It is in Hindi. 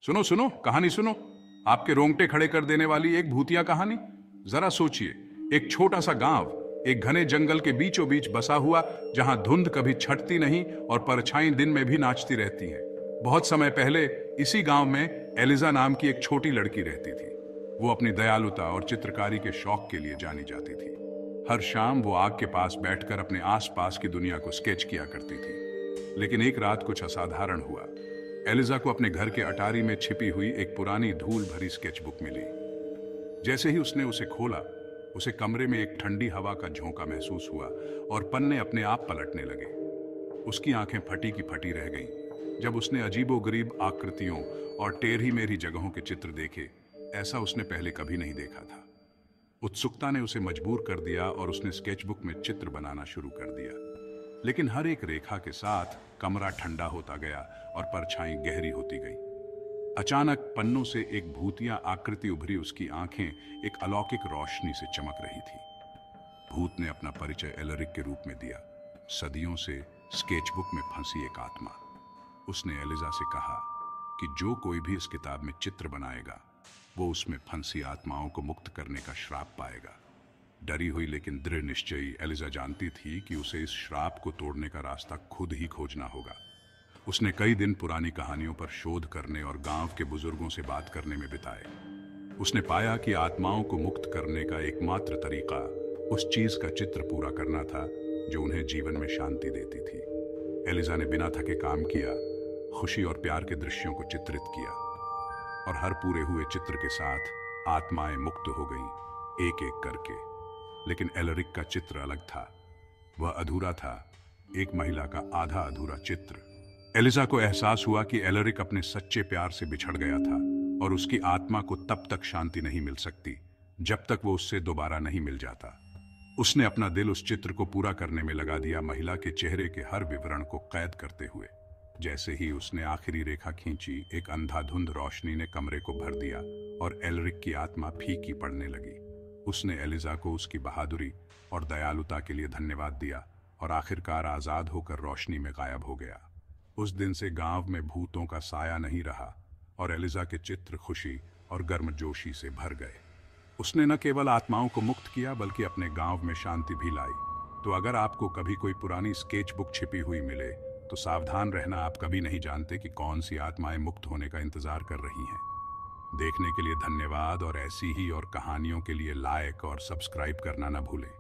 सुनो सुनो, कहानी सुनो। आपके रोंगटे खड़े कर देने वाली एक भूतिया कहानी। जरा सोचिए, एक छोटा सा गांव एक घने जंगल के बीचों बीच बसा हुआ, जहां धुंध कभी छटती नहीं और परछाई दिन में भी नाचती रहती हैं। बहुत समय पहले इसी गांव में एलिजा नाम की एक छोटी लड़की रहती थी। वो अपनी दयालुता और चित्रकारी के शौक के लिए जानी जाती थी। हर शाम वो आग के पास बैठकर अपने आसपास की दुनिया को स्केच किया करती थी। लेकिन एक रात कुछ असाधारण हुआ। एलिजा को अपने घर के अटारी में छिपी हुई एक पुरानी धूल भरी स्केचबुक मिली। जैसे ही उसने उसे खोला, उसे कमरे में एक ठंडी हवा का झोंका महसूस हुआ और पन्ने अपने आप पलटने लगे। उसकी आंखें फटी की फटी रह गईं जब उसने अजीबोगरीब आकृतियों और टेढ़ी मेढ़ी जगहों के चित्र देखे। ऐसा उसने पहले कभी नहीं देखा था। उत्सुकता ने उसे मजबूर कर दिया और उसने स्केचबुक में चित्र बनाना शुरू कर दिया। लेकिन हर एक रेखा के साथ कमरा ठंडा होता गया और परछाई गहरी होती गई। अचानक पन्नों से एक भूतिया आकृति उभरी। उसकी आंखें एक अलौकिक रोशनी से चमक रही थी। भूत ने अपना परिचय एलरिक के रूप में दिया, सदियों से स्केचबुक में फंसी एक आत्मा। उसने एलिजा से कहा कि जो कोई भी इस किताब में चित्र बनाएगा, वो उसमें फंसी आत्माओं को मुक्त करने का श्राप पाएगा। डरी हुई लेकिन दृढ़ निश्चयी एलिजा जानती थी कि उसे इस श्राप को तोड़ने का रास्ता खुद ही खोजना होगा। उसने कई दिन पुरानी कहानियों पर शोध करने और गांव के बुजुर्गों से बात करने में बिताए। उसने पाया कि आत्माओं को मुक्त करने का एकमात्र तरीका उस चीज का चित्र पूरा करना था जो उन्हें जीवन में शांति देती थी। एलिजा ने बिना थके काम किया, खुशी और प्यार के दृश्यों को चित्रित किया, और हर पूरे हुए चित्र के साथ आत्माएं मुक्त हो गईं, एक एक करके। लेकिन एलरिक का चित्र अलग था। वह अधूरा था, एक महिला का आधा अधूरा चित्र। एलिजा को एहसास हुआ कि एलरिक अपने सच्चे प्यार से बिछड़ गया था और उसकी आत्मा को तब तक शांति नहीं मिल सकती जब तक वो उससे दोबारा नहीं मिल जाता। उसने अपना दिल उस चित्र को पूरा करने में लगा दिया, महिला के चेहरे के हर विवरण को कैद करते हुए। जैसे ही उसने आखिरी रेखा खींची, एक अंधाधुंध रोशनी ने कमरे को भर दिया और एलरिक की आत्मा फीकी पड़ने लगी। उसने एलिजा को उसकी बहादुरी और दयालुता के लिए धन्यवाद दिया और आखिरकार आजाद होकर रोशनी में गायब हो गया। उस दिन से गांव में भूतों का साया नहीं रहा और एलिजा के चित्र खुशी और गर्मजोशी से भर गए। उसने न केवल आत्माओं को मुक्त किया बल्कि अपने गांव में शांति भी लाई। तो अगर आपको कभी कोई पुरानी स्केचबुक छिपी हुई मिले तो सावधान रहना। आप कभी नहीं जानते कि कौन सी आत्माएं मुक्त होने का इंतजार कर रही हैं। देखने के लिए धन्यवाद, और ऐसी ही और कहानियों के लिए लाइक और सब्सक्राइब करना न भूलें।